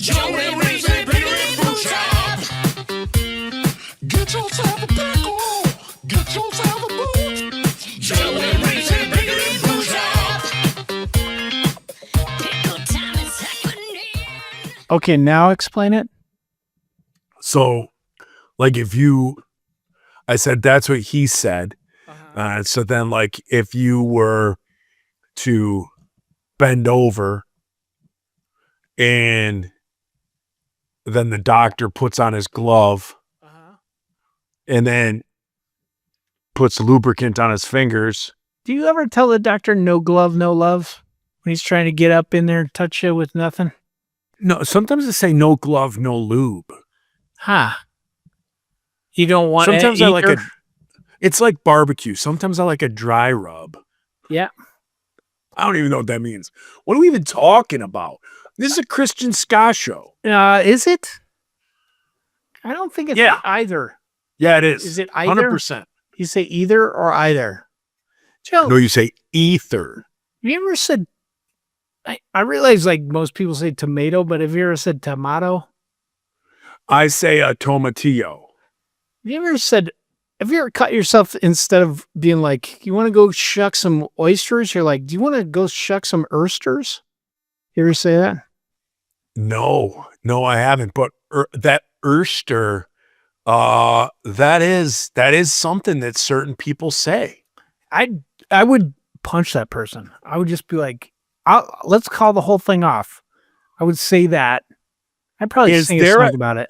Joey Reason, Bigger Fruit Shop. Get yourself a pickle. Get yourself a boot. Joey Reason, Bigger Fruit Shop. Pickle time is happening. Okay, now explain it. So, like I said, that's what he said. So then, like, if you were to bend over and then the doctor puts on his glove and then puts lubricant on his fingers. Do you ever tell the doctor no glove, no love when he's trying to get up in there and touch you with nothing? No, sometimes they say no glove, no lube. Huh. You don't want Sometimes it I like either? it's like barbecue. Sometimes I like a dry rub. Yeah. I don't even know what that means. What are we even talking about? This is a Christian ska show. Is it? I don't think it's Yeah. either. Yeah, it is. Is it either? 100%. You say either or either. Joe, No, you say ether. have you ever said, I realize like most people say tomato, but have you ever said tomato? I say a tomatillo. Have you ever caught yourself instead of being like, you want to go shuck some oysters? You're like, do you want to go shuck some oysters? You ever say that? No, I haven't. But that oyster, that is something that certain people say. I would punch that person. I would just be like, let's call the whole thing off. I would say that. I'd probably sing a song about it.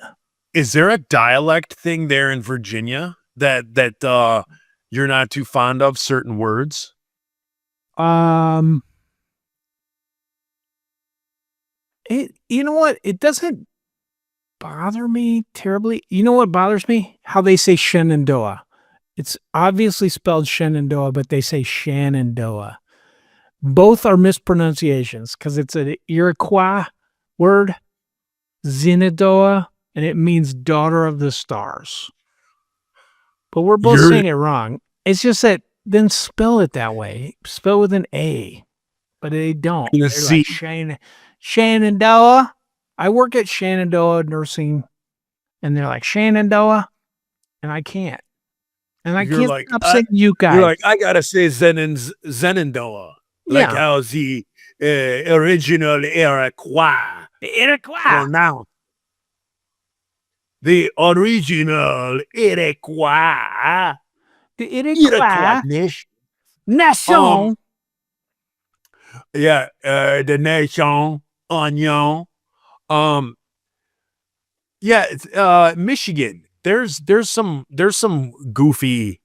Is there a dialect thing there in Virginia that you're not too fond of certain words? You know what? It doesn't bother me terribly. You know what bothers me? How they say Shenandoah. It's obviously spelled Shenandoah, but they say Shenandoah. Both are mispronunciations because it's an Iroquois word, Zinadoa, and it means daughter of the stars. But we're both saying it wrong. It's just that then spell it that way. Spell with an A. But they don't. They're like Shenandoah. I work at Shenandoah Nursing, and they're like Shenandoah, and I can't. And I can't stop saying you guys. You're like, I gotta say Zenandoah. Like how the original Iroquois. The Iroquois. Pronounce. The original Iroquois. The Iroquois nation. Yeah, the nation, onion. Yeah, it's Michigan. There's some goofy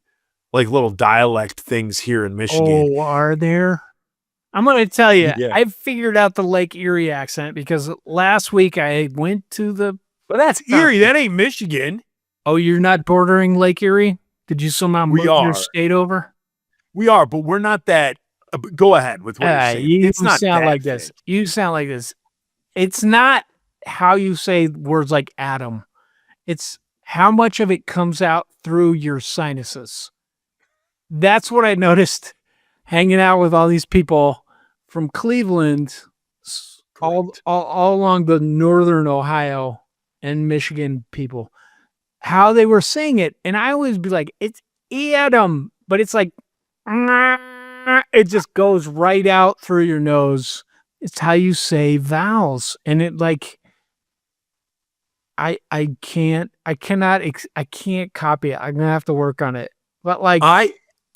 like little dialect things here in Michigan. Oh, are there? I'm going to tell you, Yeah. I figured out the Lake Erie accent because last week I went to the... But that's Erie. That ain't Michigan. Oh, you're not bordering Lake Erie? Did you somehow move your state over? We are, but we're not that. Go ahead with what you're saying. It's not sound like this. You sound like this. It's not how you say words like atom. It's how much of it comes out through your sinuses. That's what I noticed hanging out with all these people from Cleveland, all along the northern Ohio and Michigan people, how they were saying it. And I always be like, it's atom, but it's like, it just goes right out through your nose. It's how you say vowels. And it like, I can't copy it. I'm going to have to work on it. But like,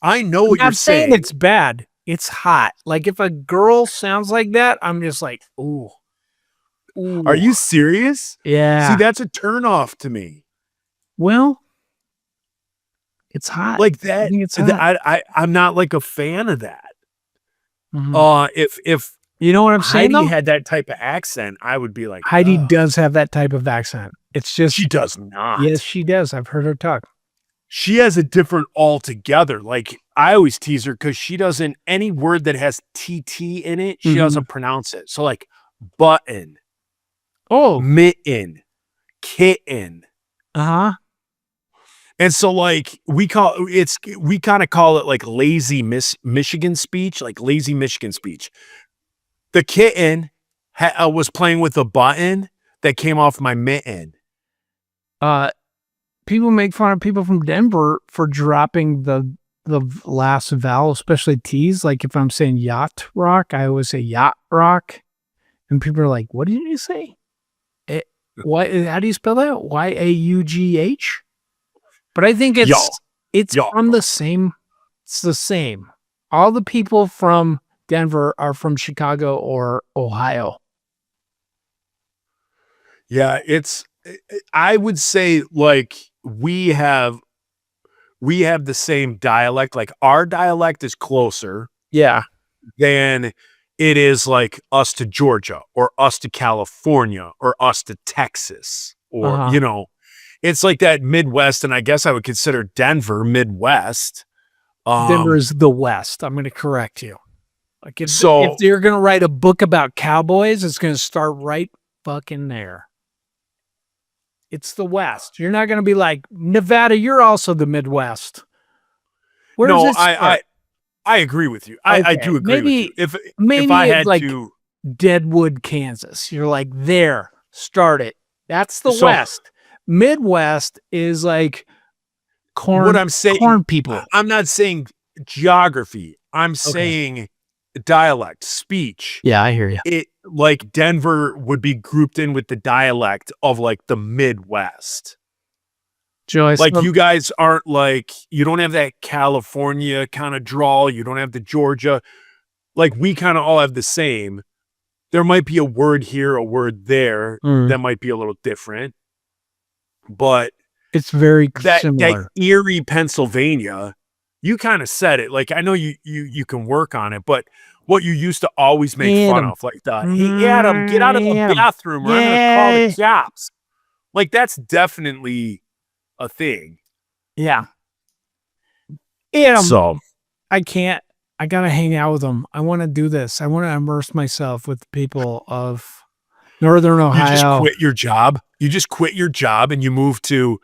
I know what you're saying. It's bad. It's hot. Like if a girl sounds like that, I'm just like, ooh. Are you serious? Yeah. See, that's a turnoff to me. Well, it's hot. Like that. I think it's hot. I'm not like a fan of that. Mhm. If you know what I'm saying? Heidi had that type of accent, I would be like, Heidi does have that type of accent. It's just she does not. Yes, she does. I've heard her talk. She has a different altogether. Like I always tease her because she doesn't, any word that has TT in it, she doesn't pronounce it. So like button, mitten, kitten. Uh-huh. And so like we kind of call it like lazy Michigan speech, like lazy Michigan speech. The kitten was playing with the button. that came off my mitten. People make fun of people from Denver for dropping the last vowel, especially T's. Like if I'm saying yacht rock, I always say yacht rock. And people are like, what did you say? How do you spell that? Yaugh? But I think it's Yo. from the same. It's the same. All the people from Denver are from Chicago or Ohio. Yeah, I would say like we have the same dialect. Like our dialect is closer Yeah. than it is like us to Georgia or us to California or us to Texas or, you know, it's like that Midwest. And I guess I would consider Denver Midwest. Denver is the West. I'm going to correct you. Like if So- you're going to write a book about cowboys, it's going to start right fucking there. It's the West. You're not going to be like, Nevada, you're also the Midwest. Where does No, it start? I agree with you. I Okay, do agree maybe- with you. maybe If I it's had like- to, Deadwood, Kansas. You're like, there, start it. That's the So- West. Midwest is like corn. what I'm saying, corn people. I'm not saying geography. I'm saying dialect, speech. Yeah, I hear you. It like Denver would be grouped in with the dialect of like the Midwest. Joyce, Like you guys aren't like, you don't have that California kind of drawl. You don't have the Georgia. Like we kind of all have the same. There might be a word here, a word there that might be a little different. But it's very that similar. Erie, Pennsylvania, you kind of said it. Like I know you can work on it, but what you used to always make fun of, like the hey Adam, get out of the Adam. bathroom or I'm gonna call the cops. Like that's definitely a thing. Yeah. And So I can't. I gotta hang out with them. I want to do this. I want to immerse myself with the people of Northern you Ohio. just quit your job. You just quit your job and you move to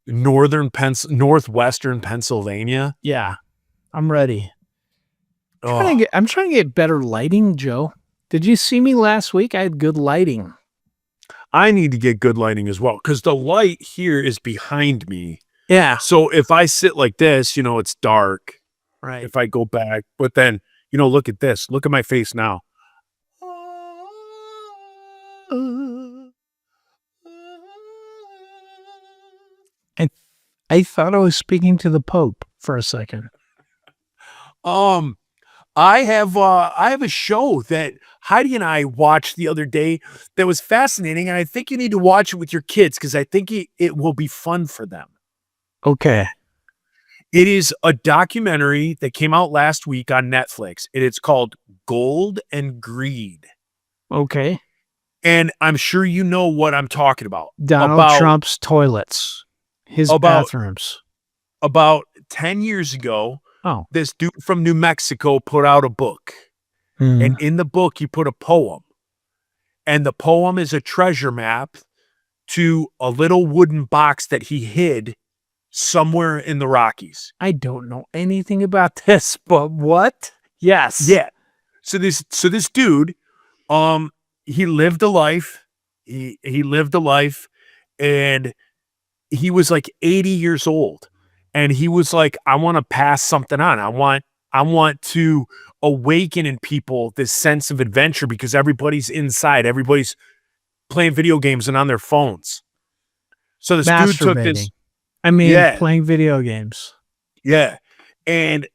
northwestern Pennsylvania. Yeah, I'm ready. Oh, I'm trying to get better lighting, Joe. Did you see me last week? I had good lighting. I need to get good lighting as well because the light here is behind me. Yeah, So if I sit like this, it's dark. right. If I go back, but then, look at this. Look at my face now. I thought I was speaking to the Pope for a second. I have a show that Heidi and I watched the other day that was fascinating, and I think you need to watch it with your kids because I think it will be fun for them. Okay. It is a documentary that came out last week on Netflix, and it's called Gold and Greed. Okay. And I'm sure you know what I'm talking about. Donald Trump's toilets, his bathrooms. About 10 years ago, Oh. this dude from New Mexico put out a book. And in the book, he put a poem. And the poem is a treasure map to a little wooden box that he hid somewhere in the Rockies. I don't know anything about this, but what? Yes. Yeah. So this dude, he lived a life. He lived a life and he was like 80 years old. And he was like, I want to pass something on. I want to awaken in people this sense of adventure because everybody's inside. Everybody's playing video games and on their phones. So this dude took this. Playing video games. Yeah. And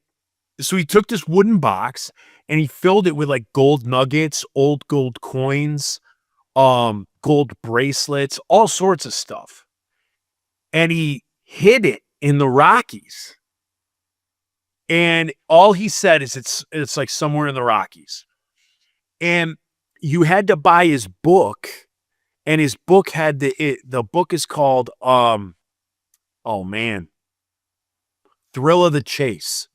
so he took this wooden box and he filled it with like gold nuggets, old gold coins, gold bracelets, all sorts of stuff. And he hid it in the Rockies. And all he said is it's like somewhere in the Rockies. And you had to buy his book, and his book had the book is called Thrill of the Chase.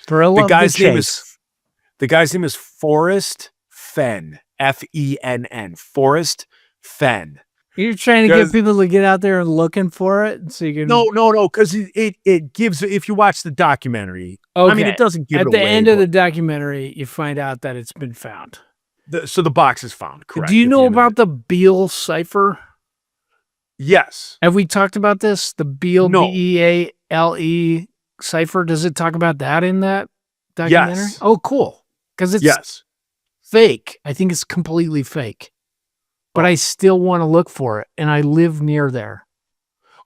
The guy's name is Forrest Fenn. Fenn. Forrest Fenn. You're trying to get people to get out there and looking for it so you can. No, because it gives, if you watch the documentary, Okay. I mean, it doesn't give At it the away, end of but the documentary, you find out that it's been found. so the box is found, correct. Do you at know the end of about the Beale cipher? Yes. Have we talked about this? The Beale, No. Beale cipher. Does it talk about that in that documentary? Yes. Oh, cool. Because it's Yes. fake. I think it's completely fake. But I still want to look for it, and I live near there.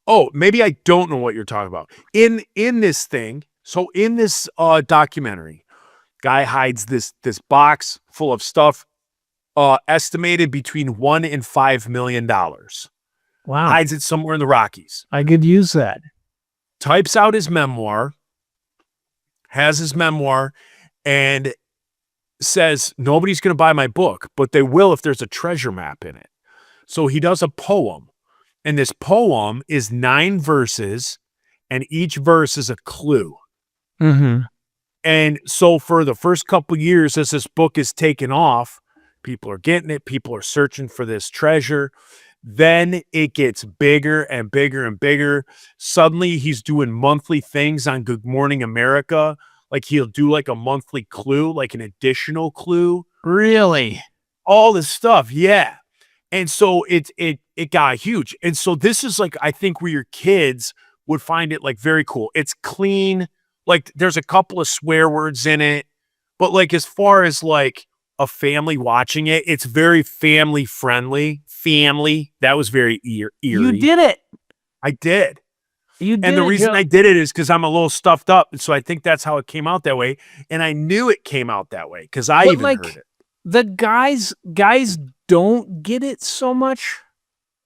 Oh, maybe I don't know what you're talking about. In this thing, so in this documentary, guy hides this box full of stuff estimated between $1 and $5 million. Wow. Hides it somewhere in the Rockies. I could use that. Types out his memoir, has his memoir, and says, nobody's going to buy my book, but they will if there's a treasure map in it. So he does a poem, and this poem is 9 verses, and each verse is a clue. Mm-hmm. And so for the first couple years, as this book is taken off, people are getting it, people are searching for this treasure. Then it gets bigger and bigger and bigger. Suddenly he's doing monthly things on Good Morning America. Like he'll do like a monthly clue, like an additional clue. Really? All this stuff. Yeah. And so it got huge. And so this is like, I think where your kids would find it like very cool. It's clean. Like there's a couple of swear words in it, but like, as far as like a family watching it, it's very family friendly. Family. That was very eerie. You did it. I did. You did. And the it, reason Joe. I did it is because I'm a little stuffed up. And so I think that's how it came out that way. And I knew it came out that way because I But, even like, heard it. The guys don't get it so much.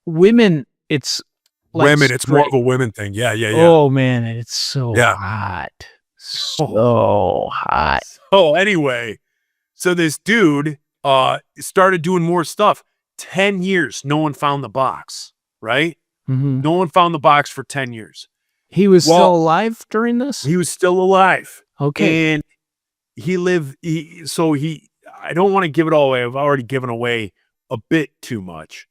Women, it's like Women, it's more straight. of a women thing. Yeah. Oh man, it's so Yeah. hot. So hot. Oh, anyway, so this dude started doing more stuff. 10 years, no one found the box, right? Mhm. No one found the box for 10 years. He was Well, still alive during this? He was still alive. Okay. And I don't want to give it all away. I've already given away a bit too much.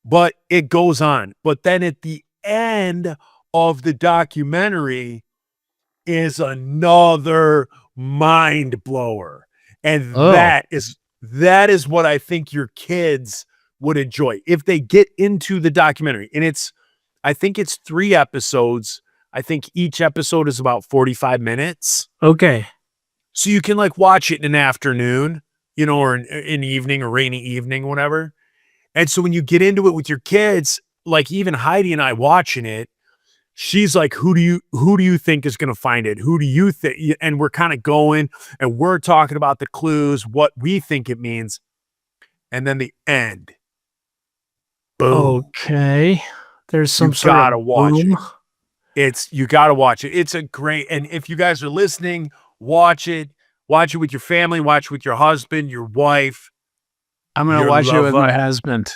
But it goes on. But then at the end of the documentary is another mind blower. And Oh. that is what I think your kids would enjoy if they get into the documentary. And I think it's 3 episodes. I think each episode is about 45 minutes. Okay. So you can like watch it in an afternoon, or in the evening or rainy evening, whatever. And so when you get into it with your kids, like even Heidi and I watching it, she's like, who do you think is going to find it? Who do you think? And we're kind of going and we're talking about the clues, what we think it means. And then the end. Boom. Okay. There's some You sort gotta of watch boom. You got to watch it. It's a great, and if you guys are listening, watch it with your family, watch it with your husband, your wife. I'm going to Your watch it with lover. my husband.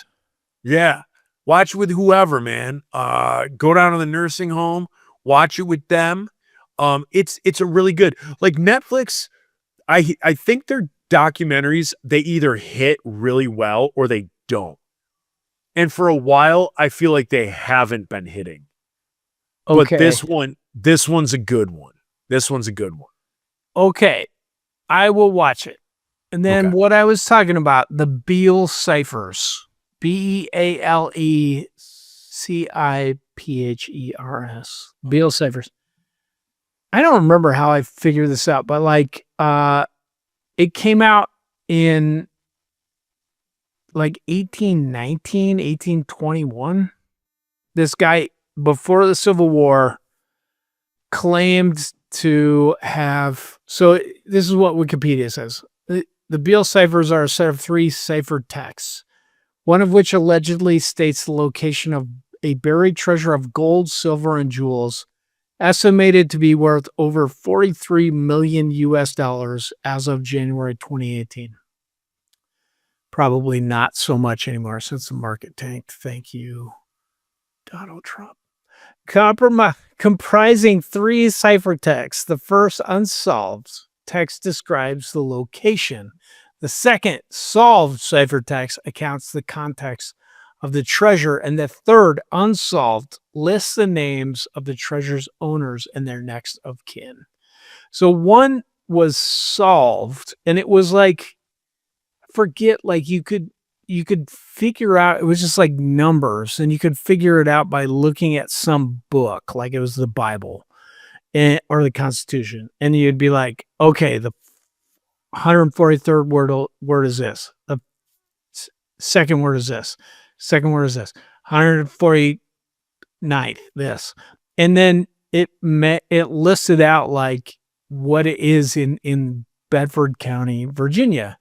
Yeah. Watch it with whoever, man. Go down to the nursing home, watch it with them. It's a really good, like Netflix. I think their documentaries, they either hit really well or they don't. And for a while, I feel like they haven't been hitting. Okay. But this one's a good one. This one's a good one. Okay. I will watch it. And then Okay. what I was talking about, the Beale ciphers. BEALECIPHERS. Beale ciphers. I don't remember how I figured this out, but like it came out in like 1819, 1821. This guy, before the Civil War, claimed to have, so this is what Wikipedia says. The Beale ciphers are a set of 3 ciphered texts, one of which allegedly states the location of a buried treasure of gold, silver, and jewels, estimated to be worth over $43 million as of January 2018. Probably not so much anymore since the market tanked. Thank you, Donald Trump. Comprising 3 ciphertexts. The first, unsolved text, describes the location. The second, solved ciphertext, accounts the context of the treasure. And the third, unsolved, lists the names of the treasure's owners and their next of kin. So one was solved, and it was like, forget, like you could you could figure out, it was just like numbers, and you could figure it out by looking at some book, like it was the Bible or the Constitution. And you'd be like, okay, the 143rd word is this. The second word is this. Second word is this. 149th, this. And then it listed out like what it is in Bedford County, Virginia.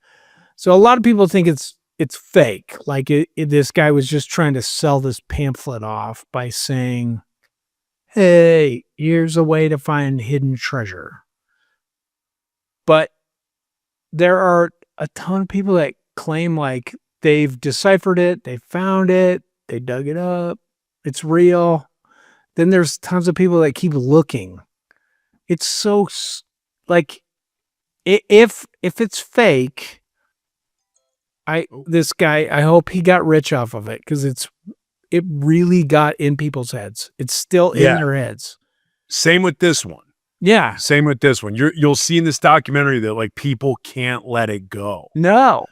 So a lot of people think it's fake. Like this guy was just trying to sell this pamphlet off by saying, hey, here's a way to find hidden treasure. But there are a ton of people that claim like they've deciphered it, they found it, they dug it up, it's real. Then there's tons of people that keep looking. It's so like if it's fake, this guy, I hope he got rich off of it because it really got in people's heads. It's still in their heads. Same with this one. Yeah. Same with this one. You'll see in this documentary that like people can't let it go. No.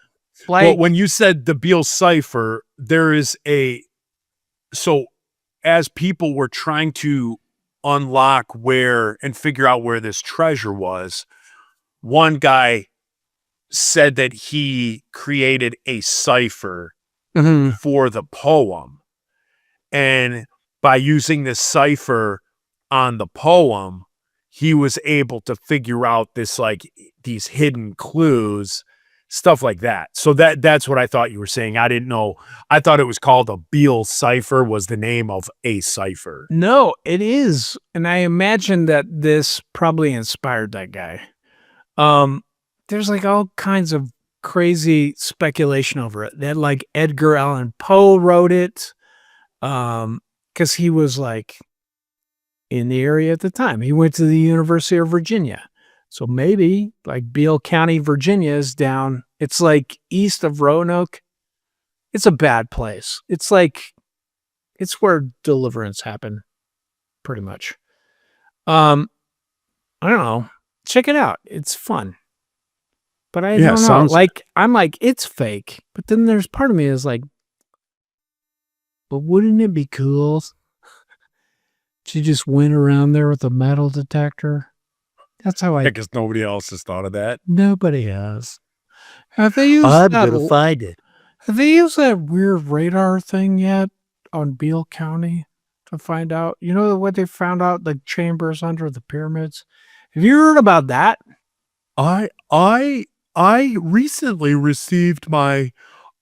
Like Well, when you said the Beale cipher, there is so as people were trying to unlock where and figure out where this treasure was, one guy said that he created a cipher for the poem. And by using this cipher on the poem, he was able to figure out these hidden clues, stuff like that. So that's what I thought you were saying. I didn't know. I thought it was called a Beale cipher was the name of a cipher. No, it is. And I imagine that this probably inspired that guy. There's like all kinds of crazy speculation over it that like Edgar Allan Poe wrote it. Cause he was like in the area at the time. He went to the University of Virginia. So maybe like Beale County, Virginia is down. It's like east of Roanoke. It's a bad place. It's where deliverance happened pretty much. I don't know. Check it out. It's fun. But I don't know. Like, I'm like, it's fake. But then there's part of me is like, but wouldn't it be cool to just went around there with a metal detector? That's how Because nobody else has thought of that. Nobody has. Have they used I'm gonna find it. Have they used that weird radar thing yet on Beale County to find out? You know what they found out? The chambers under the pyramids. Have you heard about that? I recently received my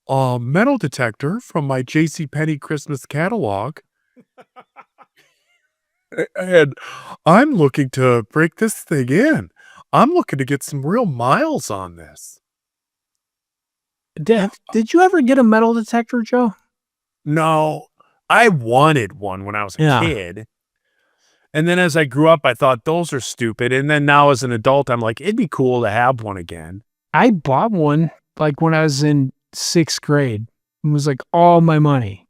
metal detector from my JCPenney Christmas catalog. And I'm looking to break this thing in. I'm looking to get some real miles on this. Did you ever get a metal detector, Joe? No, I wanted one when I was a kid. And then as I grew up, I thought those are stupid. And then now as an adult, I'm like, it'd be cool to have one again. I bought one like when I was in 6th grade. It was like all my money.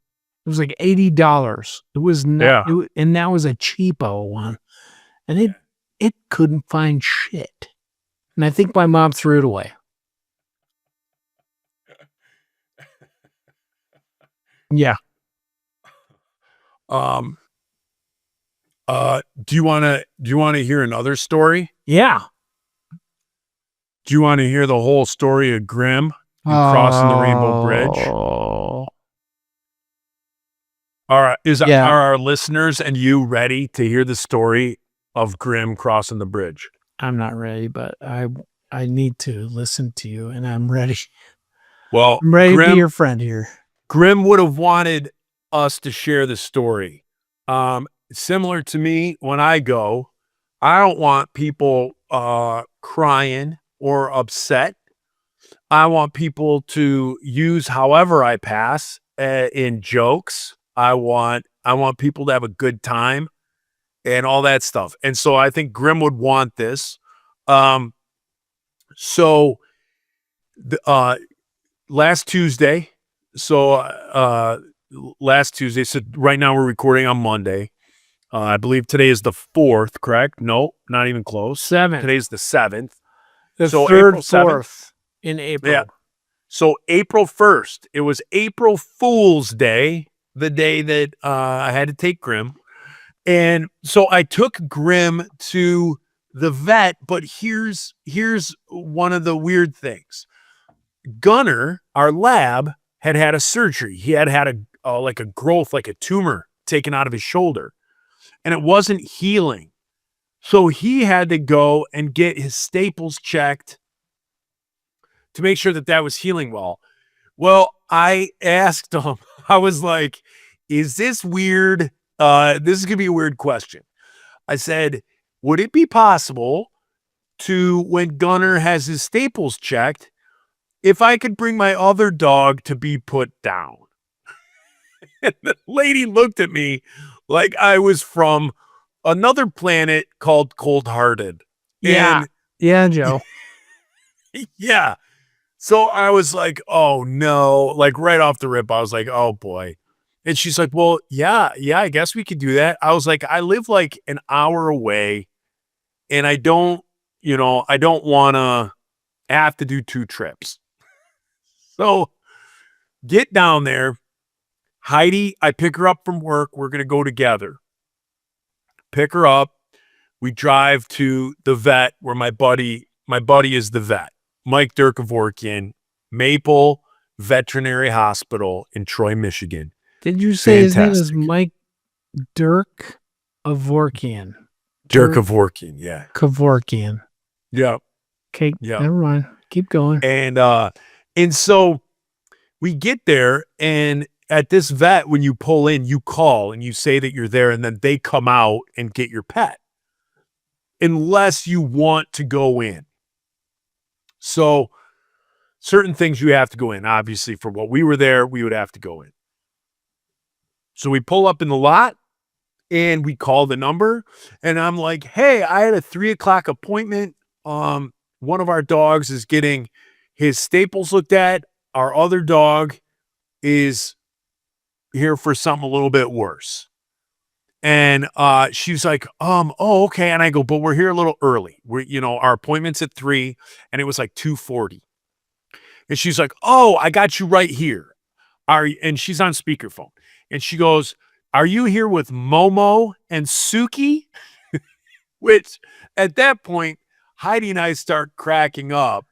It was like $80. It was not, and that was a cheapo one. And it couldn't find shit. And I think my mom threw it away. Yeah. Do you want to hear another story? Yeah. Do you want to hear the whole story of Grimm and crossing the Rainbow Bridge? All right. Are our listeners and you ready to hear the story of Grimm crossing the bridge? I'm not ready, but I need to listen to you, and I'm ready. Well, I'm ready to be your friend here. Grimm would have wanted us to share the story. Similar to me, when I go, I don't want people crying or upset. I want people to use however I pass in jokes. I want people to have a good time and all that stuff. And so I think Grimm would want this. So last Tuesday, so right now we're recording on Monday. I believe today is the 4th, correct? No, not even close. 7th. Today's the 7th. The So 3rd, April 7th. 4th in April. Yeah. So April 1st, it was April Fool's Day, the day that I had to take Grim. And so I took Grim to the vet, but here's one of the weird things. Gunner, our lab, had a surgery. He had like a growth, like a tumor taken out of his shoulder, and it wasn't healing. So he had to go and get his staples checked to make sure that that was healing well. Well, I asked him, I was like, is this weird? This is going to be a weird question. I said, would it be possible to, when Gunner has his staples checked, if I could bring my other dog to be put down? And the lady looked at me like I was from another planet called Cold Hearted. Yeah. Yeah, Joe. Yeah. So I was like, oh no, like right off the rip, I was like, oh boy. And she's like, well, yeah, I guess we could do that. I was like, I live like an hour away and I don't want to have to do 2 trips. So get down there. Heidi, I pick her up from work. We're going to go together. Pick her up. We drive to the vet where my buddy is the vet, Mike Dirk-Kevorkian, Maple Veterinary Hospital in Troy, Michigan. Did you say his name is Fantastic. Mike Dirk-Kevorkian? Dirk-Kevorkian, yeah. Kevorkian. Yeah. Okay, Yeah. never mind. Keep going. And so we get there, and at this vet, when you pull in, you call and you say that you're there, and then they come out and get your pet, unless you want to go in. So certain things you have to go in. Obviously, for what we were there, we would have to go in. So we pull up in the lot and we call the number, and I'm like, hey, I had a 3:00 appointment. One of our dogs is getting his staples looked at. Our other dog is here for something a little bit worse. And she's like, oh, okay. And I go, but we're here a little early. Our appointment's at 3:00 and it was like 2:40. And she's like, oh, I got you right here. And she's on speakerphone. And she goes, are you here with Momo and Suki? Which at that point, Heidi and I start cracking up.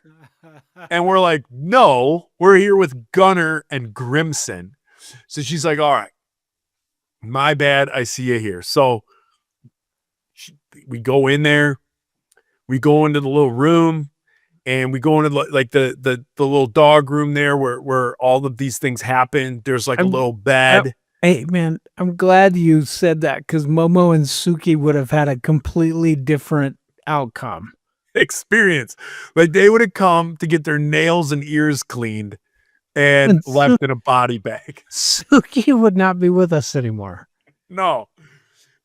And we're like, no, we're here with Gunner and Grimson. So she's like, all right, my bad. I see you here. So we go in there, we go into the little room, and we go into like the little dog room there where all of these things happen. There's like a little bed. Hey, man, I'm glad you said that because Momo and Suki would have had a completely different outcome. Experience. Like they would have come to get their nails and ears cleaned and left in a body bag. Suki would not be with us anymore. No.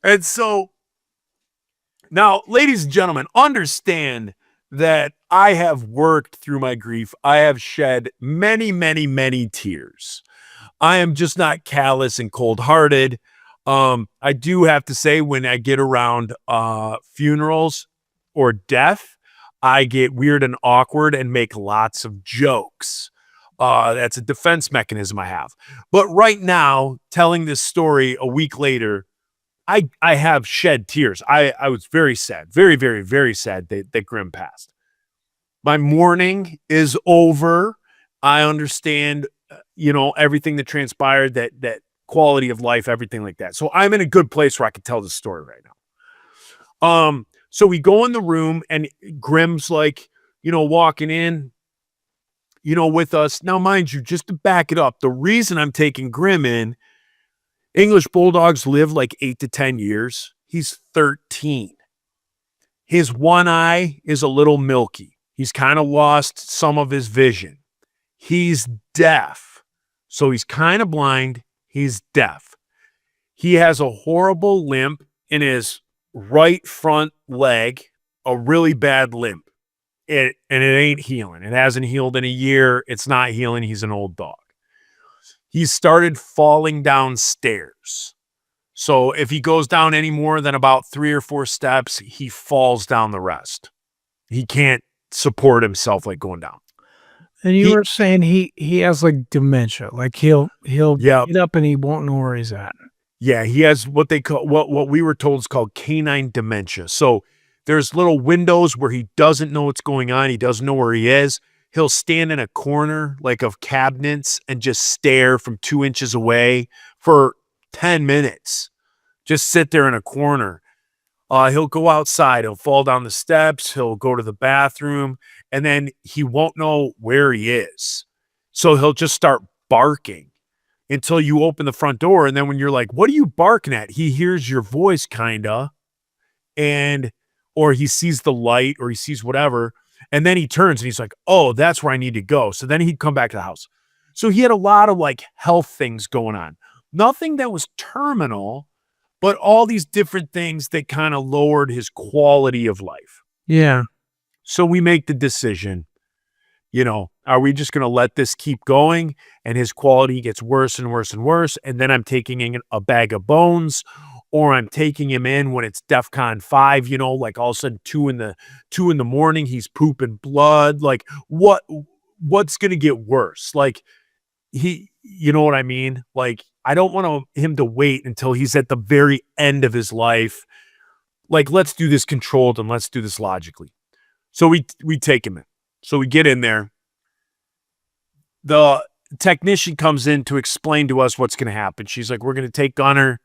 And so now, ladies and gentlemen, understand that I have worked through my grief. I have shed many, many, many tears. I am just not callous and cold-hearted. I do have to say, when I get around funerals or death, I get weird and awkward and make lots of jokes. That's a defense mechanism I have. But right now, telling this story a week later, I have shed tears. I was very sad, very, very, very sad that Grim passed. My mourning is over. I understand, everything that transpired, that quality of life, everything like that. So I'm in a good place where I can tell this story right now. So we go in the room and Grim's like, walking in, with us. Now, mind you, just to back it up, the reason I'm taking Grim in, English Bulldogs live like 8 to 10 years. He's 13. His one eye is a little milky. He's kind of lost some of his vision. He's deaf. So he's kind of blind. He's deaf. He has a horrible limp in his right front leg, a really bad limp. And it ain't healing. It hasn't healed in a year. It's not healing. He's an old dog. He started falling down stairs. So if he goes down any more than about 3 or 4 steps, he falls down the rest. He can't support himself like going down. And you He- were saying he has like dementia. Like he'll Yeah. get up and he won't know where he's at. Yeah, he has what they call what we were told is called canine dementia. So there's little windows where he doesn't know what's going on. He doesn't know where he is. He'll stand in a corner like of cabinets and just stare from 2 inches away for 10 minutes. Just sit there in a corner. He'll go outside. He'll fall down the steps. He'll go to the bathroom, and then he won't know where he is. So he'll just start barking until you open the front door. And then when you're like, what are you barking at? He hears your voice kinda, or he sees the light or he sees whatever. And then he turns and he's like, oh, that's where I need to go. So then he'd come back to the house. So he had a lot of like health things going on. Nothing that was terminal, but all these different things that kind of lowered his quality of life. Yeah. So we make the decision, are we just going to let this keep going and his quality gets worse and worse and worse? And then I'm taking in a bag of bones, or I'm taking him in when it's DEFCON 5, like all of a sudden 2 in the morning, he's pooping blood. Like what's going to get worse? Like you know what I mean? Like, I don't want him to wait until he's at the very end of his life. Like, let's do this controlled and let's do this logically. So we take him in. So we get in there. The technician comes in to explain to us what's going to happen. She's like, we're going to take Gunner.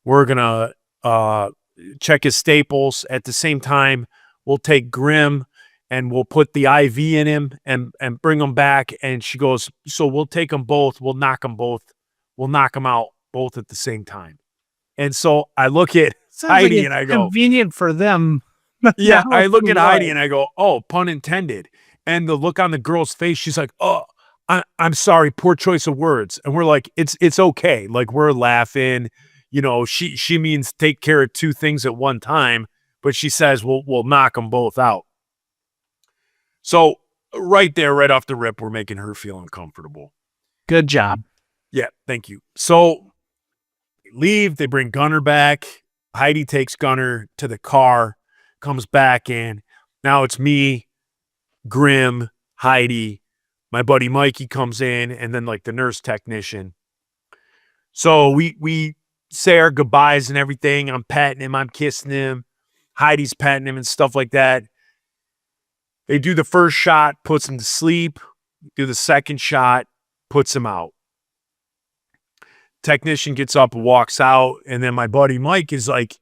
We're going to check his staples. At the same time, we'll take Grim and we'll put the IV in him and bring him back. And she goes, so we'll take them both. We'll knock them both. We'll knock them out both at the same time. And so I look at Sounds Heidi like and it's I go, convenient for them. yeah, Not I look for at Heidi life. and I go, oh, pun intended. And the look on the girl's face, she's like, oh, I'm sorry, poor choice of words. And we're like, it's okay. Like, we're laughing. She means take care of 2 things at one time, but she says we'll knock them both out. So right there, right off the rip, we're making her feel uncomfortable. Good job. Yeah, thank you. So they leave, they bring Gunner back. Heidi takes Gunner to the car, comes back in. Now it's me, Grim, Heidi, my buddy Mikey comes in, and then like the nurse technician. So we say our goodbyes and everything. I'm patting him, I'm kissing him. Heidi's patting him and stuff like that. They do the first shot, puts him to sleep. Do the second shot, puts him out. Technician gets up and walks out. And then my buddy Mike is like,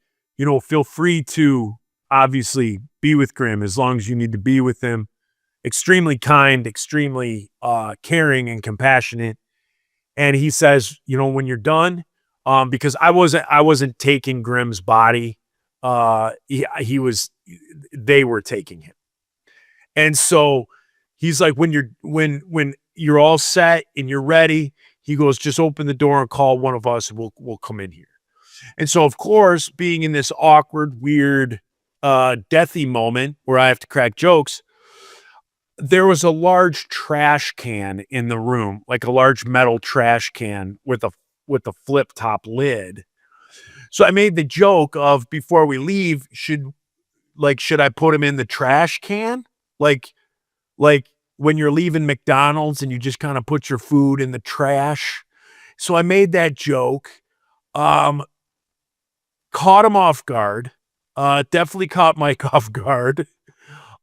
feel free to obviously be with Grim as long as you need to be with him. Extremely kind, extremely caring and compassionate. And he says, when you're done, because I wasn't taking Grim's body. They were taking him. And so he's like, when you're all set and you're ready, he goes, just open the door and call one of us and we'll come in here. And so, of course, being in this awkward, weird, deathy moment where I have to crack jokes, there was a large trash can in the room, like a large metal trash can with a flip top lid. So I made the joke of, before we leave, should I put him in the trash can? Like when you're leaving McDonald's and you just kind of put your food in the trash. So I made that joke, caught him off guard, definitely caught Mike off guard.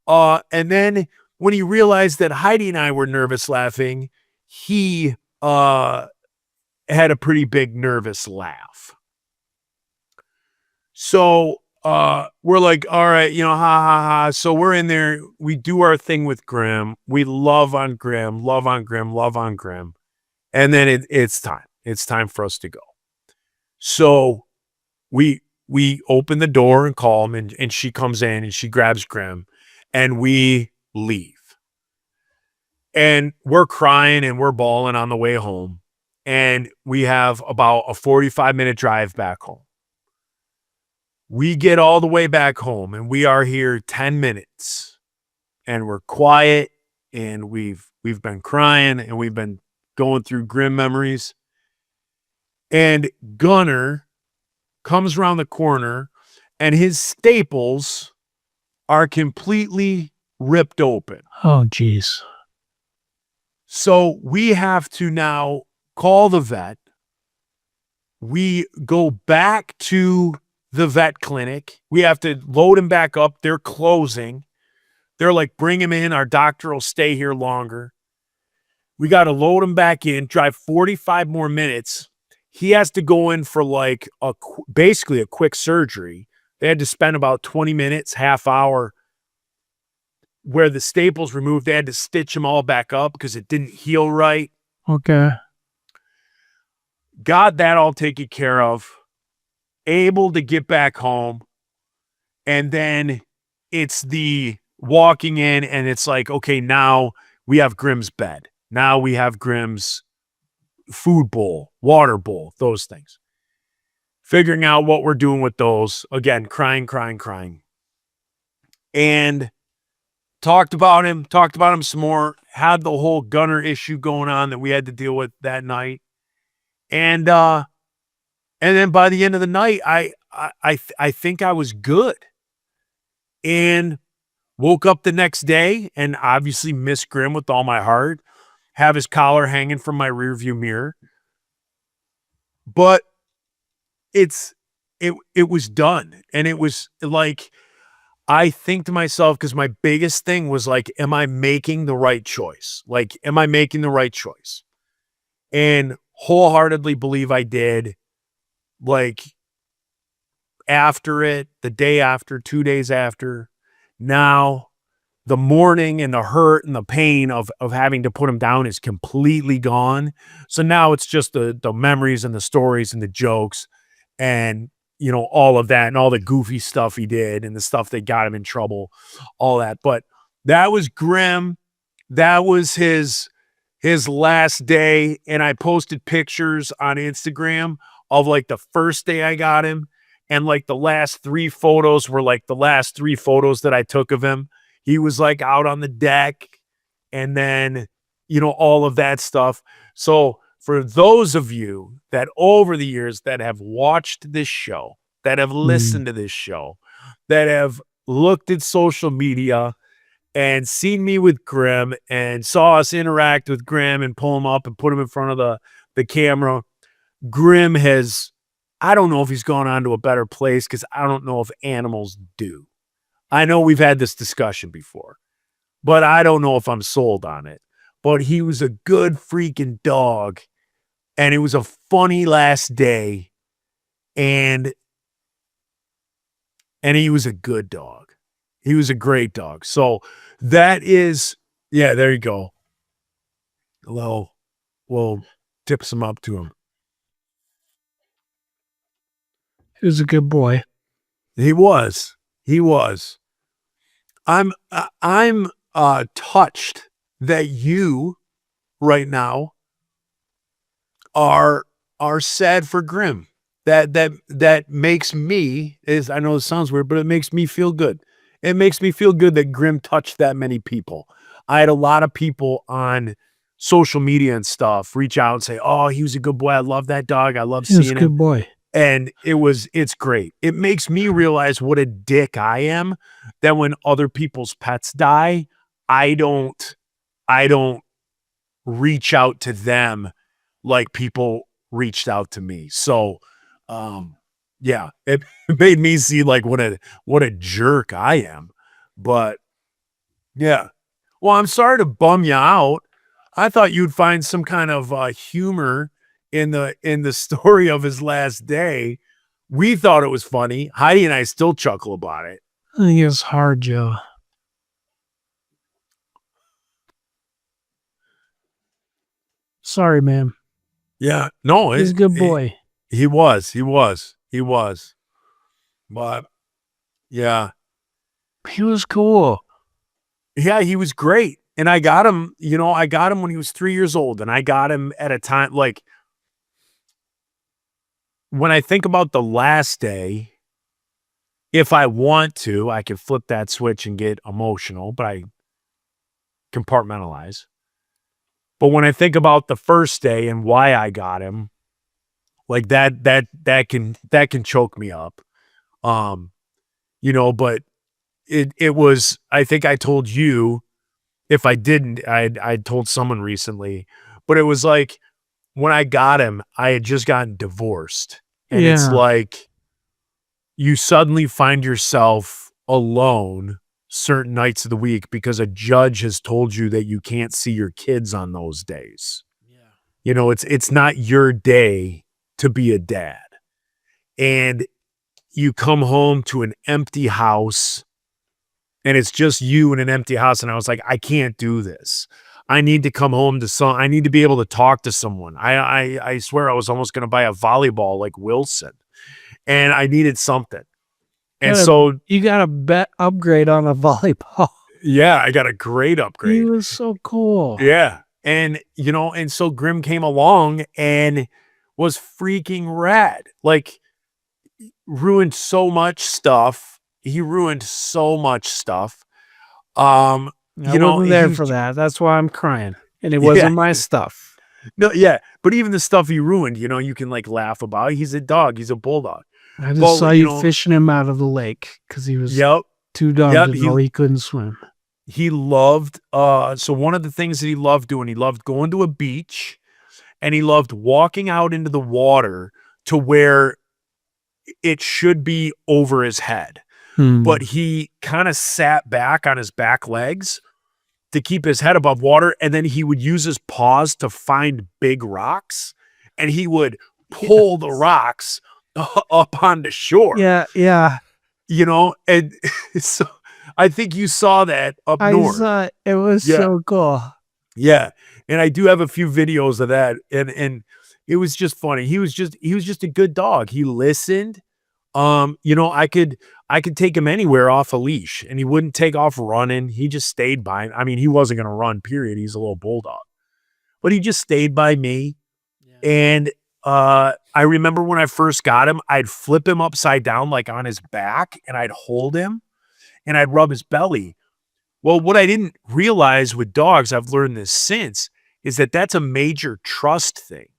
And then when he realized that Heidi and I were nervous laughing, he had a pretty big nervous laugh. So we're like, all right, ha ha ha. So we're in there. We do our thing with Grim. We love on Grim. And then it's time. It's time for us to go. So we open the door and call him, and she comes in and she grabs Grim, and we leave. And we're crying and we're bawling on the way home. And we have about a 45-minute drive back home. We get all the way back home and we are here 10 minutes and we're quiet and we've been crying and we've been going through grim memories. And Gunner comes around the corner and his staples are completely ripped open. Oh, geez. So we have to now call the vet. We go back to the vet clinic. We have to load him back up. They're closing. They're like, bring him in. Our doctor will stay here longer. We got to load him back in, drive 45 more minutes. He has to go in for like basically a quick surgery. They had to spend about 20 minutes, half hour, where the staples removed. They had to stitch them all back up because it didn't heal right. Okay. Got that all taken care of. Able to get back home. And then it's the walking in and it's like, okay, now we have Grimm's bed. Now we have Grimm's food bowl, water bowl, those things. Figuring out what we're doing with those. Again, crying. And talked about him some more. Had the whole Gunner issue going on that we had to deal with that night. And then by the end of the night, I think I was good. And woke up the next day and obviously miss Grimm with all my heart. Have his collar hanging from my rearview mirror. But it was done. And it was like, I think to myself, because my biggest thing was like, am I making the right choice? Like, am I making the right choice? And wholeheartedly believe I did. Like, after it, the day after, 2 days after, now the mourning and the hurt and the pain of having to put him down is completely gone. So now it's just the memories and the stories and the jokes and, you know, all of that and all the goofy stuff he did and the stuff that got him in trouble, all that. But that was Grimm. That was his last day. And I posted pictures on Instagram of like the first day I got him. And like the last 3 photos were like the last 3 photos that I took of him. He was like out on the deck and then, you know, all of that stuff. So for those of you that over the years that have watched this show, that have listened to this show, that have looked at social media and seen me with Grimm and saw us interact with Grimm and pull him up and put him in front of the camera, Grimm has, I don't know if he's gone on to a better place because I don't know if animals do. I know we've had this discussion before, but I don't know if I'm sold on it. But he was a good freaking dog, and it was a funny last day, and he was a good dog. He was a great dog. So that is, yeah, there you go. Well, we'll tip some up to him. He was a good boy. He was. I'm touched that you right now are sad for Grimm. That makes me, I know it sounds weird, but it makes me feel good. It makes me feel good that Grimm touched that many people. I had a lot of people on social media and stuff reach out and say, "Oh, he was a good boy. I love that dog. I love seeing him." He was a good boy. And it's great. It makes me realize what a dick I am that when other people's pets die, I don't reach out to them like people reached out to me. So, yeah, it made me see like what a jerk I am. But yeah, well, I'm sorry to bum you out. I thought you'd find some kind of humor in the story of his last day. We thought it was funny. Heidi and I still chuckle about it. I think it was hard, Joe. Sorry, man. Yeah, no, He's a good boy. He was. But yeah, He was cool. yeah, he was great. And I got him, when he was 3 years old, and I got him at a time like, when I think about the last day, if I want to, I can flip that switch and get emotional, but I compartmentalize. But when I think about the first day and why I got him, like that can choke me up. But it was, I think I told you, if I didn't, I'd told someone recently, but it was like when I got him, I had just gotten divorced. And it's Yeah. like you suddenly find yourself alone certain nights of the week because a judge has told you that you can't see your kids on those days. You know, it's not your day to be a dad. And you come home to an empty house and it's just you in an empty house. And I was like, I can't do this. I need to come home to I need to be able to talk to someone. I swear I was almost going to buy a volleyball like Wilson, and I needed something. And Gotta- so, You got a bet upgrade on a volleyball. yeah, I got a great He upgrade. was so cool. Yeah. And, you know, and so Grim came along and was freaking rad. Like, ruined so much stuff. He ruined so much stuff. I You know, wasn't there he- for that. That's why I'm crying. And it wasn't Yeah. my stuff. No, yeah. But even the stuff he ruined, you know, you can like laugh about. He's a dog. He's a bulldog. I just Well, saw you you know- fishing him out of the lake because he was Yep. too dumb Yep, to know he couldn't swim. He loved, so one of the things that he loved doing, he loved going to a beach and he loved walking out into the water to where it should be over his head. But he kind of sat back on his back legs to keep his head above water. And then he would use his paws to find big rocks and he would pull the rocks up onto shore, yeah. you know? And so I think you saw that up I north. saw it. It was Yeah. so cool. Yeah. And I do have a few videos of that. And it was just funny. He was just a good dog. He listened. You know, I could take him anywhere off a leash and he wouldn't take off running. He just stayed by. I mean, he wasn't going to run, period. He's a little bulldog, but he just stayed by me. And, I remember when I first got him, I'd flip him upside down, like on his back, and I'd hold him and I'd rub his belly. Well, what I didn't realize with dogs, I've learned this since, is that that's a major trust thing.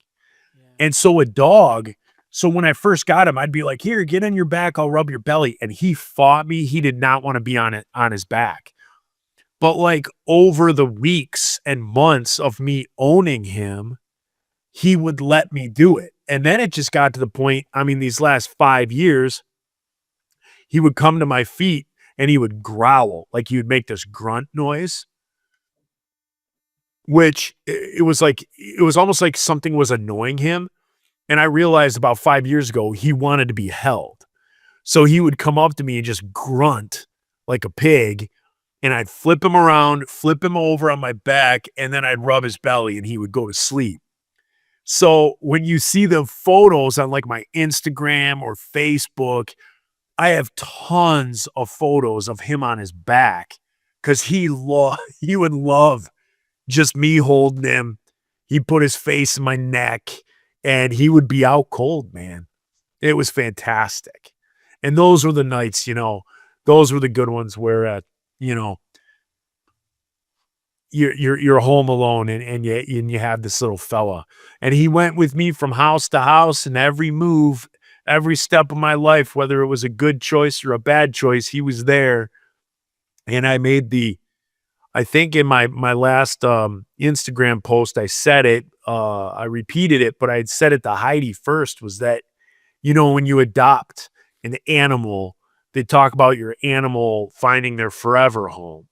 And so a dog, so when I first got him, I'd be like, here, get on your back. I'll rub your belly. And he fought me. He did not want to be on his back. But like over the weeks and months of me owning him, he would let me do it. And then it just got to the point, I mean, these last 5 years, he would come to my feet and he would growl, like he would make this grunt noise, which it was almost like something was annoying him. And I realized about 5 years ago, he wanted to be held. So he would come up to me and just grunt like a pig. And I'd flip him around, flip him over on my back, and then I'd rub his belly and he would go to sleep. So when you see the photos on like my Instagram or Facebook, I have tons of photos of him on his back because he would love just me holding him. He'd put his face in my neck and he would be out cold, man. It was fantastic. And those were the nights, you know, those were the good ones where, you know, you're home alone and you have this little fella, and he went with me from house to house, and every move, every step of my life, whether it was a good choice or a bad choice, he was there. And I made I think in my last Instagram post, I said it, I repeated it, but I'd said it to Heidi first, was that, you know, when you adopt an animal, they talk about your animal finding their forever home.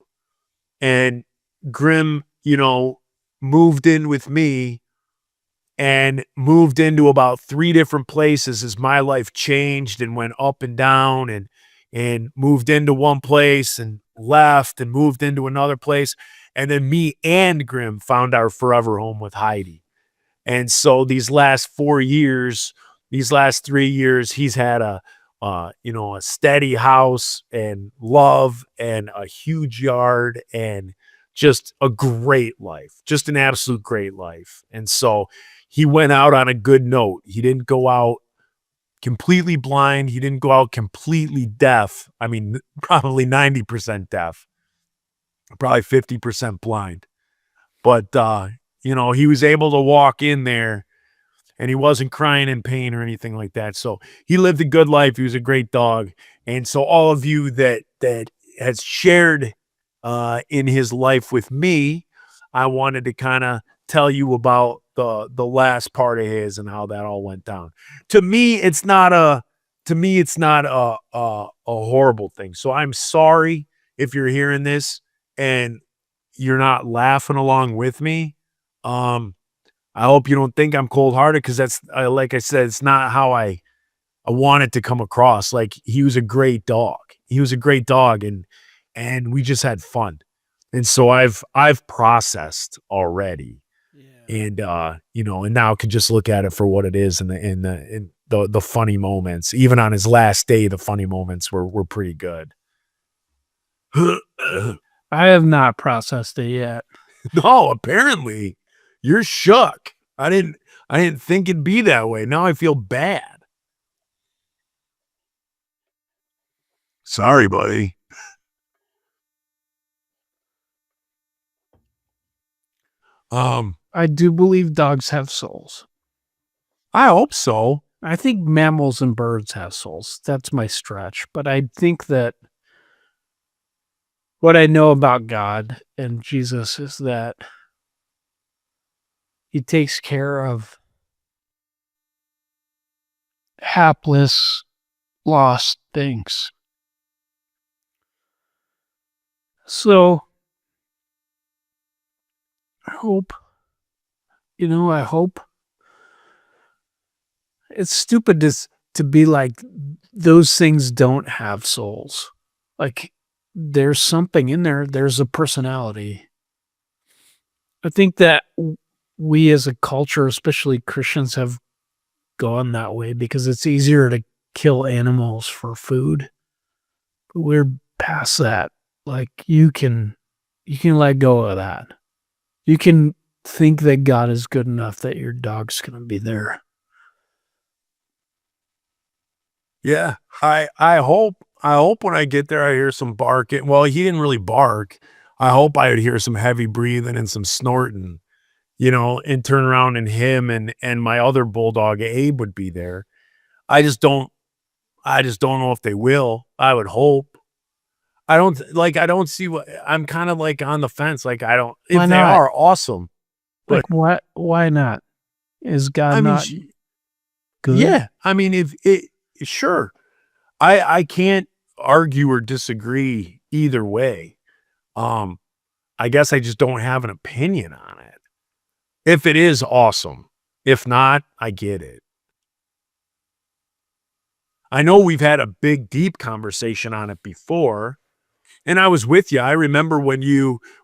And Grim, you know, moved in with me and moved into about 3 different places as my life changed and went up and down, and moved into one place and left and moved into another place. And then me and Grim found our forever home with Heidi. And so these last 4 years, these last 3 years, he's had a steady house and love and a huge yard and just a great life, just an absolute great life. And so he went out on a good note. He didn't go out completely blind. He didn't go out completely deaf. I mean, probably 90% deaf, probably 50% blind. But, you know, he was able to walk in there and he wasn't crying in pain or anything like that. So he lived a good life. He was a great dog. And so all of you that has shared in his life with me, I wanted to kind of tell you about the last part of his and how that all went down. To me, it's not a horrible thing. So I'm sorry if you're hearing this and you're not laughing along with me. I hope you don't think I'm cold-hearted, because that's like I said, it's not how I want it to come across. Like, he was a great dog. He was a great dog, and we just had fun. And so I've processed already. And and now can just look at it for what it is, and the funny moments. Even on his last day, the funny moments were pretty good. I have not processed it yet. No, apparently you're shook. I didn't think it'd be that way. Now I feel bad. Sorry, buddy. I do believe dogs have souls. I hope so. I think mammals and birds have souls. That's my stretch. But I think that what I know about God and Jesus is that he takes care of hapless, lost things. So I hope it's stupid to be like, those things don't have souls. Like, there's something in there. There's a personality. I think that we as a culture, especially Christians, have gone that way because it's easier to kill animals for food. But we're past that. Like, you can let go of that. You can think that God is good enough that your dog's going to be there. Yeah, I hope when I get there I hear some barking. Well, he didn't really bark. I hope I would hear some heavy breathing and some snorting, and turn around and him and my other bulldog Abe would be there. I just don't know if they will. I would hope. I don't see what, I'm kind of like on the fence. Like, I don't, if Why they not? are awesome. Like, what? Why not? Is God not good? Yeah. I mean, sure. I can't argue or disagree either way. I guess I just don't have an opinion on it. If it is awesome, if not, I get it. I know we've had a big, deep conversation on it before, and I was with you. I remember when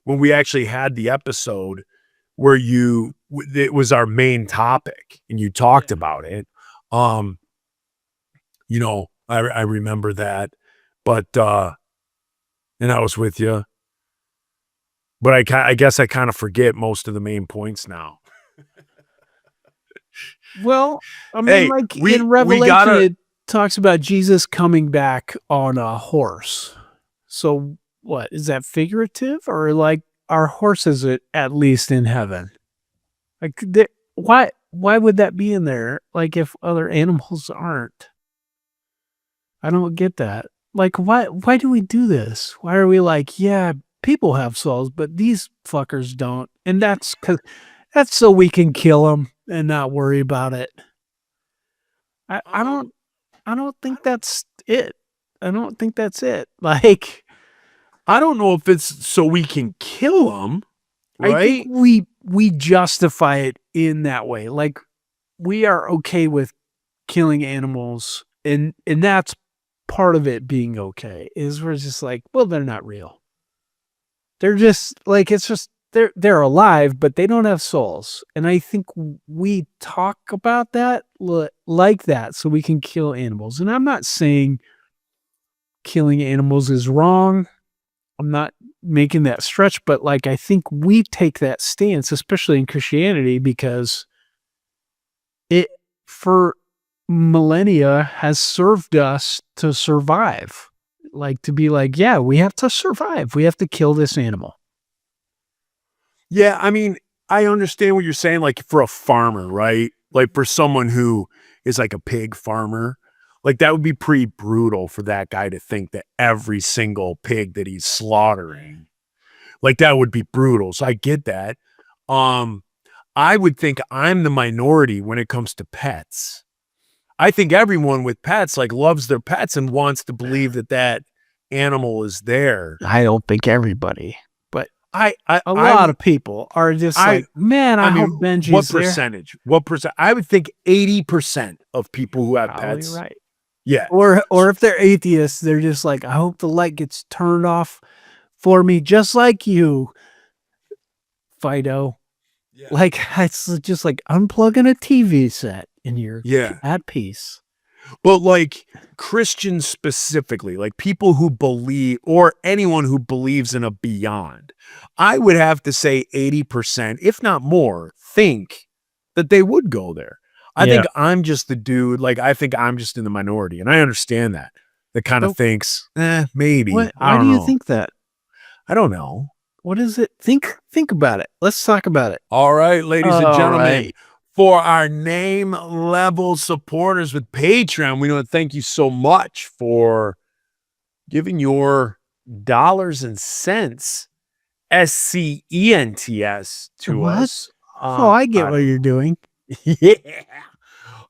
we actually had the episode where it was our main topic and you talked about it. I remember that, but, and I was with you, but I guess I kind of forget most of the main points now. Well, I mean, Hey, like we in Revelation, gotta- it talks about Jesus coming back on a horse. So what, is that figurative, or like, our horses at least in heaven? Like, why would that be in there? Like, if other animals aren't? I don't get that. Like, why do we do this? Why are we like, yeah, people have souls, but these fuckers don't? And that's so we can kill them and not worry about it. I don't think that's it. I don't think that's it. Like, I don't know if it's so we can kill them, right? I think we justify it in that way. Like, we are okay with killing animals, and that's part of it being okay, is we're just like, well, they're not real. They're just like, it's just, they're alive, but they don't have souls. And I think we talk about that like that so we can kill animals. And I'm not saying killing animals is wrong. I'm not making that stretch, but like, I think we take that stance, especially in Christianity, because it, for millennia, has served us to survive. Like, to be like, yeah, we have to survive. We have to kill this animal. Yeah, I mean, I understand what you're saying, like for a farmer, right? Like for someone who is like a pig farmer, like that would be pretty brutal for that guy to think that every single pig that he's slaughtering Like that would be brutal. So I get that. I would think I'm the minority when it comes to pets. I think everyone with pets like loves their pets and wants to believe that that animal is there. I don't think everybody, but A a lot of people are just like, man, I hope Benji's what there. percentage? What percent? I would think 80% of people who have Probably pets. right. Yeah. Or if they're atheists, they're just like, I hope the light gets turned off for me, just like you, Fido. Yeah. Like, it's just like unplugging a TV set and you're Yeah. at peace. But like Christians specifically, like people who believe or anyone who believes in a beyond, I would have to say 80%, if not more, think that they would go there. I think I'm just the dude, like I think I'm just in the minority. And I understand that. That kind of thinks, maybe. Why I do don't you know. think that? I don't know. What is it? Think about it. Let's talk about it. All right, ladies and All gentlemen. right. For our name level supporters with Patreon, we want to thank you so much for giving your dollars and cents, SCENTS, to What? us. I get what you're doing. Yeah.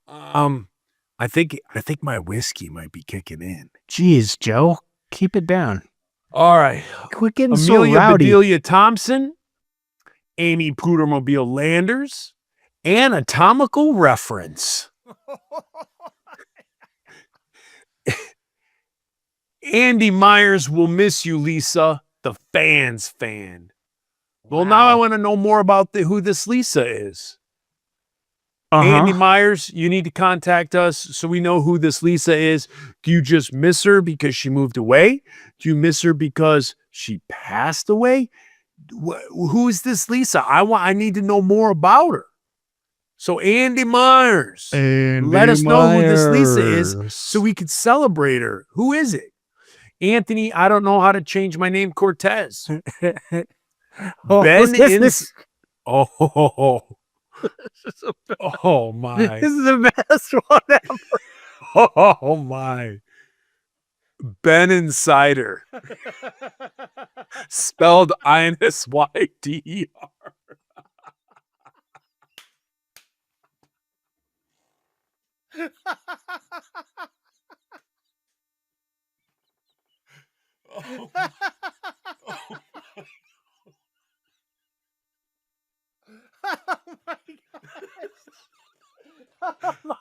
I think my whiskey might be kicking in. Jeez, Joe, keep it down. All right. Quit getting Amelia so rowdy. Bedelia Thompson, Amy Pudermobile Landers, Anatomical Reference. Andy Myers will miss you, Lisa, the fans fan. Well, now I want to know more about who this Lisa is. Andy Myers, you need to contact us so we know who this Lisa is. Do you just miss her because she moved away? Do you miss her because she passed away? Who is this Lisa? I need to know more about her. So Andy Myers, let us know who this Lisa is so we could celebrate her. Who is it? Anthony, I don't know how to change my name, Cortez. Oh my. This is the best one ever. Oh my. Ben Insider. Spelled INSYDER.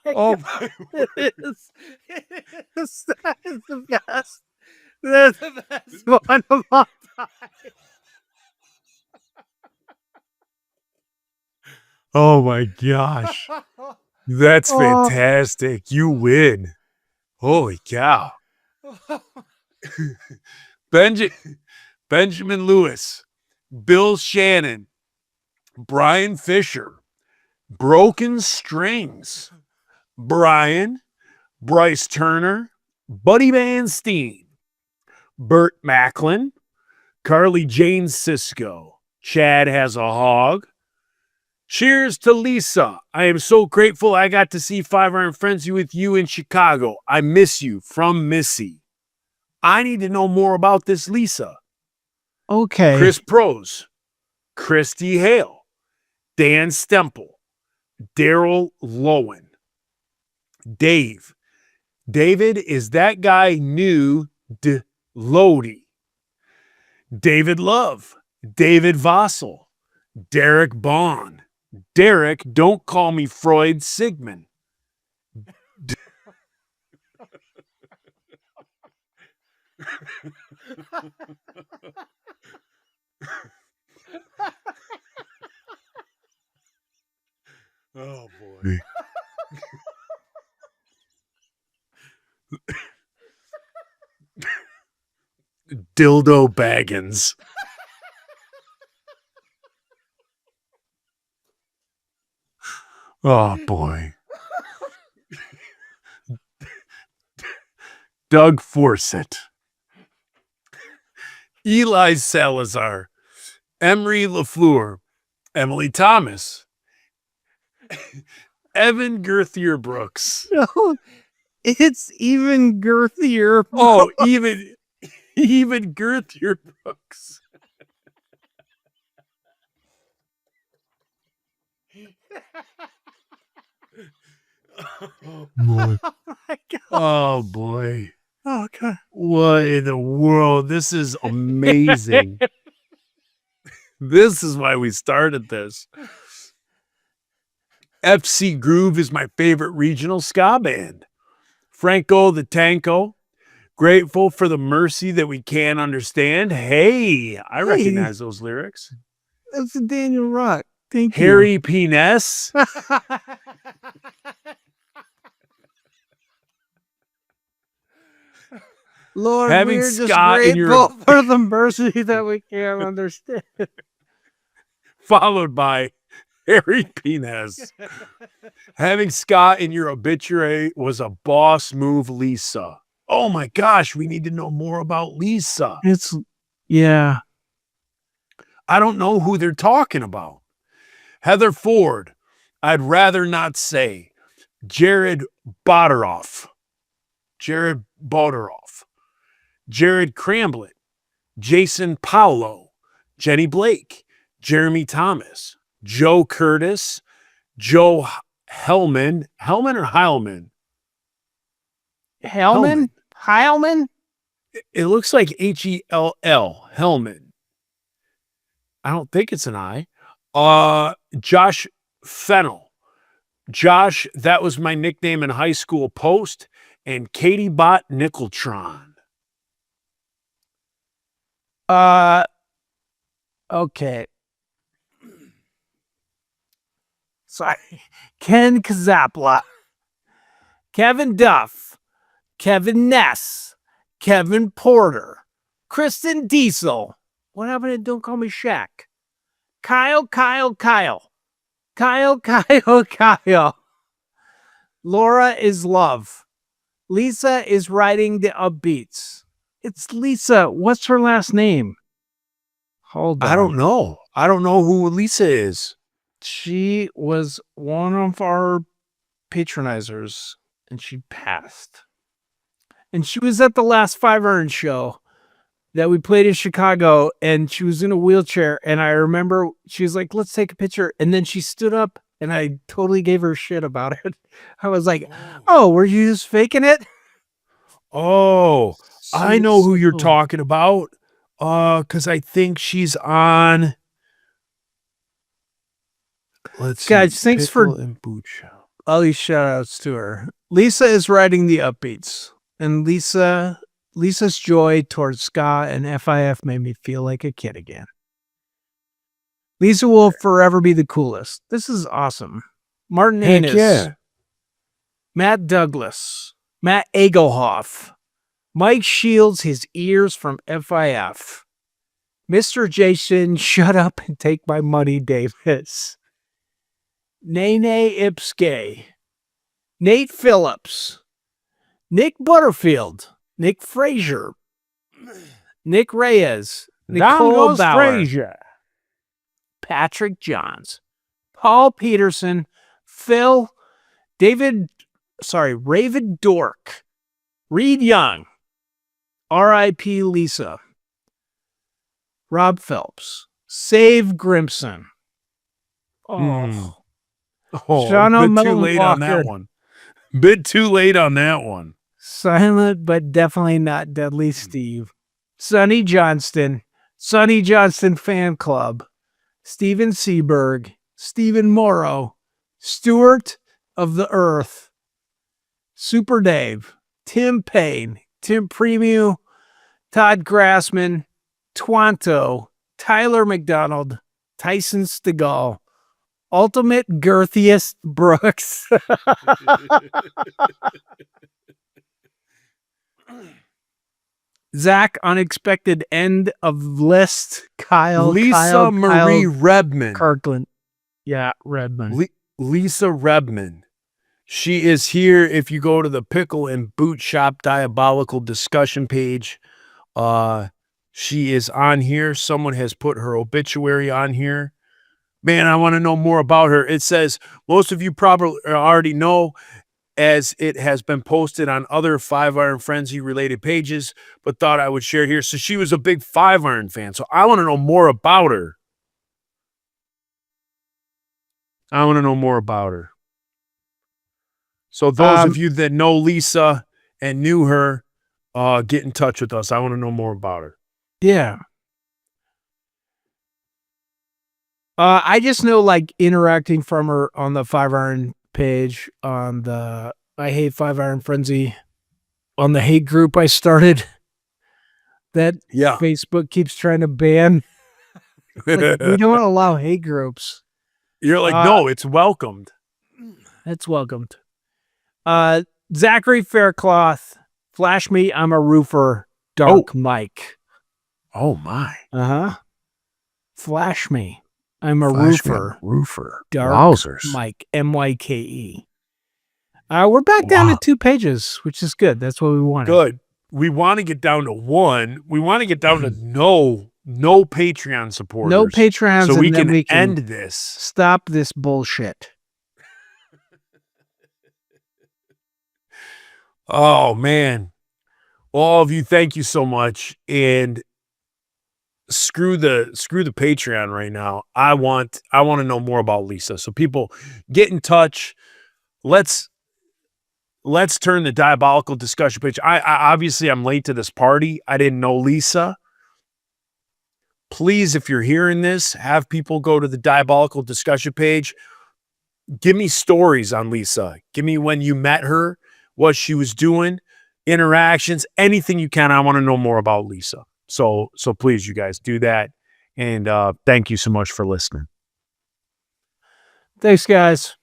Oh my. That is the best. That's the best one of all time. Oh my gosh. That's fantastic. You win. Holy cow. Benjamin Lewis, Bill Shannon, Brian Fisher, Broken Strings, Brian, Bryce Turner, Buddy Van Steen, Burt Macklin, Carly Jane Cisco, Chad Has a Hog. Cheers to Lisa. I am so grateful I got to see 5 Iron Friends with you in Chicago. I miss you. From Missy. I need to know more about this Lisa. Okay. Chris Prose, Christy Hale, Dan Stemple, Daryl Lowen, Dave. David is that guy new Lodi. David Love, David Vossel, Derek Bond. Derek, don't call me Freud Sigmund. Oh boy. Dildo Baggins. Oh boy. Doug Forsett. Eli Salazar. Emery LaFleur. Emily Thomas. Evan Girthier Brooks. No, it's even girthier. Oh, even Girthier Brooks. Oh boy. Oh my God. Oh boy. Oh God. What in the world? This is amazing. This is why we started this. FC Groove is my favorite regional ska band. Franco the Tanko. Grateful for the mercy that we can't understand. Hey, I recognize those lyrics. That's a Daniel Rock. Thank Harry P. Ness. you. Lord, Having we're just ska in your- grateful for the mercy that we can't understand. Followed by Harry P. Ness. Having ska in your obituary was a boss move, Lisa. Oh my gosh, we need to know more about Lisa. Yeah. I don't know who they're talking about. Heather Ford, I'd rather not say. Jared Boderoff. Jared Cramblett. Jason Paulo. Jenny Blake. Jeremy Thomas. Joe Curtis. Joe Hellman. Hellman or Heilman? Hellman? Heilman? It looks like H-E-L-L. Hellman. I don't think it's an I. Josh Fennel. Josh, that was my nickname in high school, Post. And Katie Bot Nickeltron. Okay. Sorry. Ken Kazapla. Kevin Duff. Kevin Ness. Kevin Porter. Kristen Diesel. What happened to Don't Call Me Shaq? Kyle. Laura is love. Lisa is writing the upbeats. It's Lisa. What's her last name? Hold on. I don't know. I don't know who Lisa is. She was one of our patronizers and she passed. And she was at the last Five Iron show that we played in Chicago, and she was in a wheelchair. And I remember she was like, let's take a picture. And then she stood up and I totally gave her shit about it. I was like, oh, were you just faking it? Oh, I know who you're So- talking about. Because I think she's on. Let's see. Guys, thanks for- Pickle and Boot Shop. All these shout outs to her. Lisa is writing the upbeats. And Lisa's joy towards ska and FIF made me feel like a kid again. Lisa will forever be the coolest. This is awesome. Martin Heck Anus. yeah. Matt Douglas. Matt Egelhoff. Mike Shields, his ears from FIF. Mr. Jason, shut up and take my money, Davis. Nene Ipske. Nate Phillips. Nick Butterfield. Nick Frazier. Nick Reyes. Down Nicole goes Bauer. Frazier. Patrick Johns. Paul Peterson. Phil. Raven Dork. Reed Young. R.I.P. Lisa. Rob Phelps. Save Grimson. Oh. Hmm. Oh, Shawna bit too late on that Walker. one. Bit too late on that one. Silent, but definitely not Deadly Steve. Sonny Johnston. Sonny Johnston Fan Club. Steven Seberg. Stephen Morrow. Stewart of the Earth. Super Dave. Tim Payne. Tim Premiu. Todd Grassman. Twanto. Tyler McDonald. Tyson Stegall. Ultimate Girthiest Brooks. Zach, unexpected end of list. Kyle. Lisa Marie Redmond. Kirkland. Yeah, Redmond. Lisa Redmond. She is here. If you go to the Pickle and Boot Shop Diabolical discussion page, she is on here. Someone has put her obituary on here. Man, I want to know more about her. It says, most of you probably already know, as it has been posted on other Five Iron Frenzy related pages, but thought I would share here. So she was a big Five Iron fan. So I want to know more about her. I want to know more about her. So those of you that know Lisa and knew her, get in touch with us. I want to know more about her. Yeah. I just know like interacting from her on the 5-Iron page, on the I Hate 5-Iron Frenzy, on the hate group I started that Yeah. Facebook keeps trying to ban. Like, we don't allow hate groups. You're like, no, it's welcomed. That's welcomed. Zachary Faircloth, Flash Me, I'm a Roofer, Dark Mike. Oh my. Uh-huh. Flash Me, I'm a Flash me, Roofer, Roofer. Dark Wowzers. Mike, MYKE. We're back down to 2 pages, which is good. That's what we wanted. Good. We want to get down to 1. We want to get down to no Patreon supporters. No Patreons, so and we then can we can end this. stop this bullshit. Oh man. Well, all of you, thank you so much. And screw the Patreon right now. I want to know more about Lisa. So people, get in touch. Let's turn the Diabolical Discussion page. I obviously I'm late to this party. I didn't know Lisa. Please, if you're hearing this, have people go to the Diabolical Discussion page. Give me stories on Lisa. Give me when you met her, what she was doing, interactions, anything you can. I want to know more about Lisa. So please, you guys, do that. And thank you so much for listening. Thanks, guys.